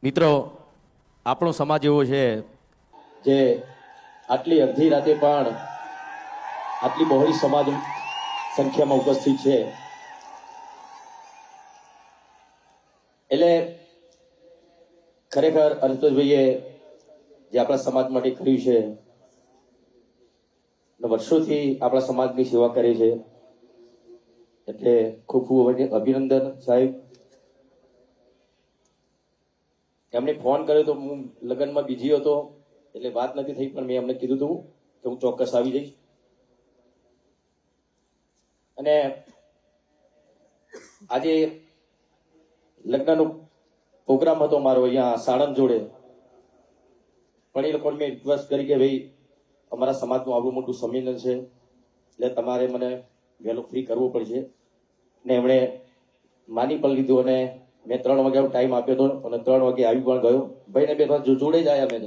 મિત્રો, આપણો સમાજ એવો છે જે આટલી અડધી રાતે પણ આટલી બહોળી સમાજ સંખ્યામાં ઉપસ્થિત છે. એટલે ખરેખર અલ્પેશભાઈએ જે આપણા સમાજ માટે કર્યું છે, વર્ષોથી આપણા સમાજની સેવા કરી છે, એટલે ખૂબ ખૂબ અભિનંદન સાહેબ. એમને ફોન કર્યો તો હું લગ્નમાં બીજી હતો એટલે વાત નથી થઈ, પણ મેં એમને કીધું હતું કે હું ચોક્કસ આવી જઈશ. અને આજે લગ્નનો પ્રોગ્રામ હતો મારો અહીંયા સાણંદ જોડે, પણ એ લોકોને મેં રિક્વેસ્ટ કરી કે ભાઈ અમારા સમાજનું આવું મોટું સંમેલન છે એટલે તમારે મને વહેલો ફ્રી કરવો પડશે. ને એમણે માની પણ લીધું અને મેં 3 વાગ્યાનો ટાઈમ આપ્યો હતો અને 3 વાગે આવી પણ ગયો. ભાઈને બે જોડે જ આવ્યા મેં.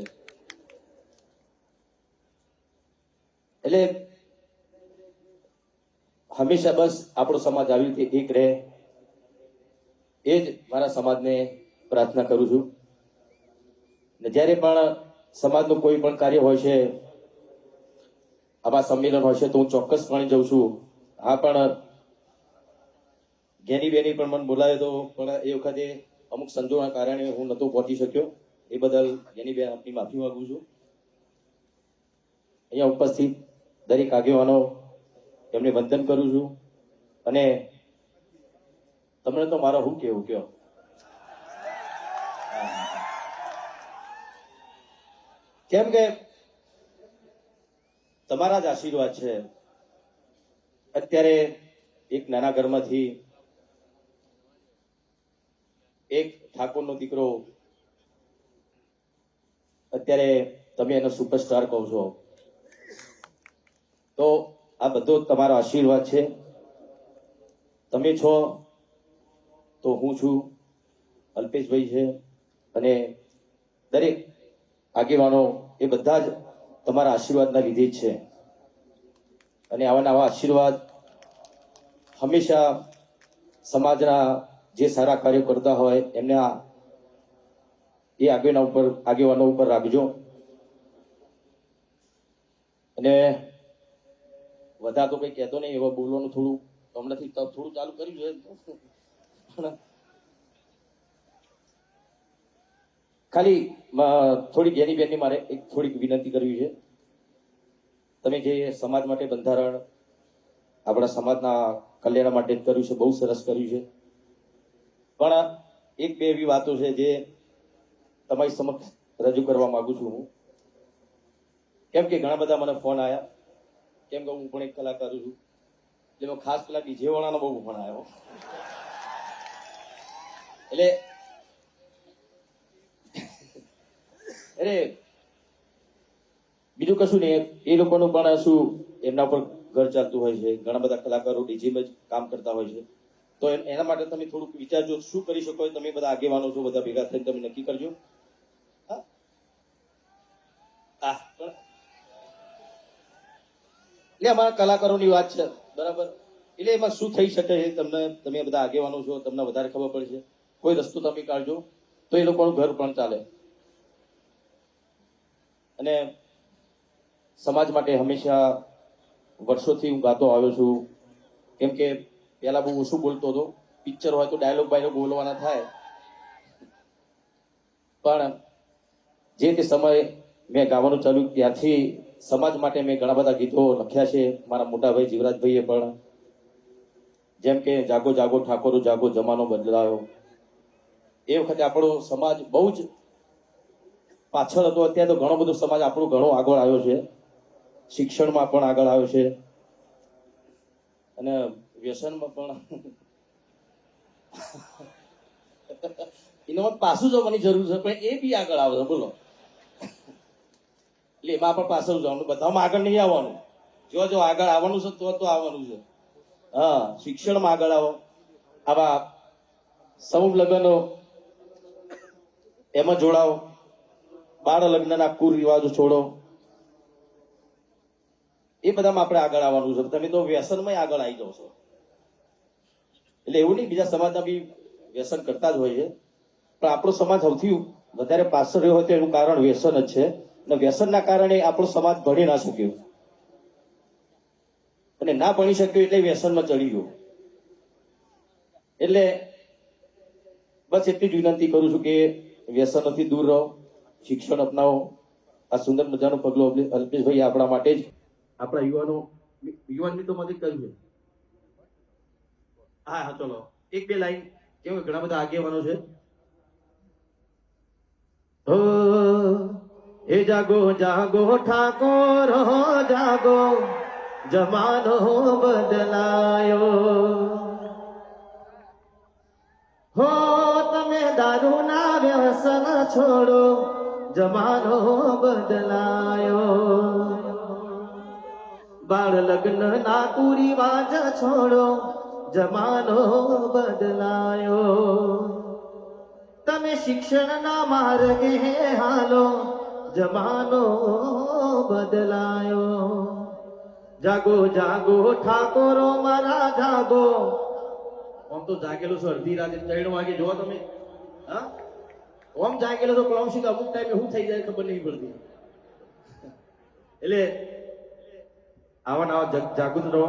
એટલે હંમેશા બસ આપણો સમાજ આવી રીતે એક રહે, એ જ મારા સમાજને પ્રાર્થના કરું છું. ને જ્યારે પણ સમાજનું કોઈ પણ કાર્ય હોય છે, આવા સંમેલન હોય છે, તો હું ચોક્કસપણે જઉં છું. હા, પણ જ્ઞાની બેની પણ મને બોલાવ્યો હતો, પણ એ વખતે અમુક સંજોગોના કારણે હું નહોતો પહોંચી શક્યો. એ બદલ જ્ઞાની બેન આપની માફી માંગુ છું. અહીંયા ઉપસ્થિત દરેક આગેવાનો એમને વંદન કરું છું. અને તમને તો મારો શું કેવું કયો, કેમ કે તમારા જ આશીર્વાદ છે. અત્યારે એક નાના ઘરમાંથી એક ઠાકોરનો દીકરો, અત્યારે તમે એનો સુપરસ્ટાર કહો છો, તો આ બધો તમારો આશીર્વાદ છે. તમે છો તો હું છું, અલ્પેશભાઈ છે, અને દરેક આગેવાનો એ બધા જ તમારા આશીર્વાદના લીધે જ છે. અને આવા નવા આશીર્વાદ હંમેશા સમાજના જે સારા કાર્યો કરતા હોય એમને એ આગેવાનો ઉપર રાખજો. અને વધારે તો કઈ કહેતો નહીં, એવા બોલવાનું થોડું હમણાંથી થોડું ચાલુ કર્યું છે. ખાલી થોડી જ્ઞાની બેનની મારે એક થોડીક વિનંતી કરવી છે. તમે જે સમાજ માટે બંધારણ આપણા સમાજના કલ્યાણ માટે કર્યું છે, બહુ સરસ કર્યું છે, પણ એક બે એવી વાતો છે જે તમારી સમક્ષ રજૂ કરવા માંગુ છું હું. કેમ કે ઘણા બધા મને ફોન આવ્યા, કેમ કે હું પણ એક કલાકાર છું, એટલે ખાસ પેલા ડીજે વાળાનો બહુ ફોન આવ્યો. એટલે અરે બીજું કશું નહીં, એ લોકોનું પણ શું એમના પર ઘર ચાલતું હોય છે. ઘણા બધા કલાકારો ડીજેમાં જ કામ કરતા હોય છે, તો એના માટે તમે થોડુંક વિચારજો શું કરી શકો. તમે બધા આગેવાનો છો, બધા ભેગા થઈને તમે નક્કી કરજો. એટલે અમારા કલાકારોની વાત છે, બરાબર. એટલે એમાં શું થઈ શકે છે તમને, તમે બધા આગેવાનો છો, તમને વધારે ખબર પડશે. કોઈ રસ્તો તમે કાઢજો તો એ લોકોનું ઘર પણ ચાલે. અને સમાજ માટે હંમેશા વર્ષોથી હું ગાતો આવ્યો છું. કેમ કે પેલા બહુ ઓછું બોલતો હતો, પિક્ચર હોય તો ડાયલોગ બાયલોગ બોલવાના થાય, પણ જે તે સમયે મેં ગાવાનું ચાલુ ત્યારથી સમાજ માટે મેં ઘણા બધા ગીતો લખ્યા છે. મારા મોટા ભાઈ જીવરાજભાઈએ પણ, જેમ કે જાગો જાગો ઠાકોરો જાગો જમાનો બદલાયો. એ વખતે આપણો સમાજ બહુ જ પાછળ હતો. અત્યારે તો ઘણો બધો સમાજ આપણો ઘણો આગળ આવ્યો છે, શિક્ષણમાં પણ આગળ આવ્યો છે, અને વ્યસનમાં પણ. એનામાં પાછું જવાની જરૂર છે, પણ એ બી આગળ આવે છે, બોલો. એટલે એમાં પણ પાછળ જવાનું, બધામાં આગળ નહીં આવવાનું. જો આગળ આવવાનું છે તો આવવાનું છે. હા, શિક્ષણમાં આગળ આવો, આવા સમૂહ લગ્નો એમાં જોડાઓ, બાળ લગ્નના કુરિવાજો છોડો, એ બધામાં આપણે આગળ આવવાનું છે. તમે તો વ્યસનમાં આગળ આવી જાવ છો. એટલે એવું નહીં, બીજા સમાજના બી વ્યસન કરતા જ હોય છે, પણ આપણો સમાજ સૌથી વધારે પાછળ રહ્યો હોય તો એનું કારણ વ્યસન જ છે અને વ્યસનના કારણે આપણો સમાજ ભણી ના શક્યો અને ના ભણી શક્યો એટલે વ્યસનમાં ચડી ગયો. એટલે બસ એટલી જ વિનંતી કરું છું કે વ્યસનોથી દૂર રહો, શિક્ષણ અપનાવો. આ સુંદર મજાનો પગલો અલ્પેશભાઈ આપણા માટે જ આપણા યુવાન મિત્રોમાંથી કર્યું છે. હા હા, ચલો એક બે લાઈન, કેમ કે ઘણા બધા આગેવાનો છે. ઓ એ જાગો જાગો ઠાકોર હો જાગો, જમાનો બદલાયો. હો તમે દારૂના વ્યસન છોડો, જમાનો બદલાયો. બાળ લગ્ન ના કુરિવાજ છોડો, જમાનો બદલાયો. તમે શિક્ષણના માર્ગે હાલો, જમાનો બદલાયો. જાગો જાગો ઠાકોરો મારા જાગો. આમ તો જાગેલો છો અડધી રાતે 3 વાગે, જોવો તમે. હા, ઓમ જાગેલો તો ક્લાઉસિક અમુક ટાઈમે શું થઈ જાય ખબર નહીં પડતી. એટલે આવા જાગૃત રહો.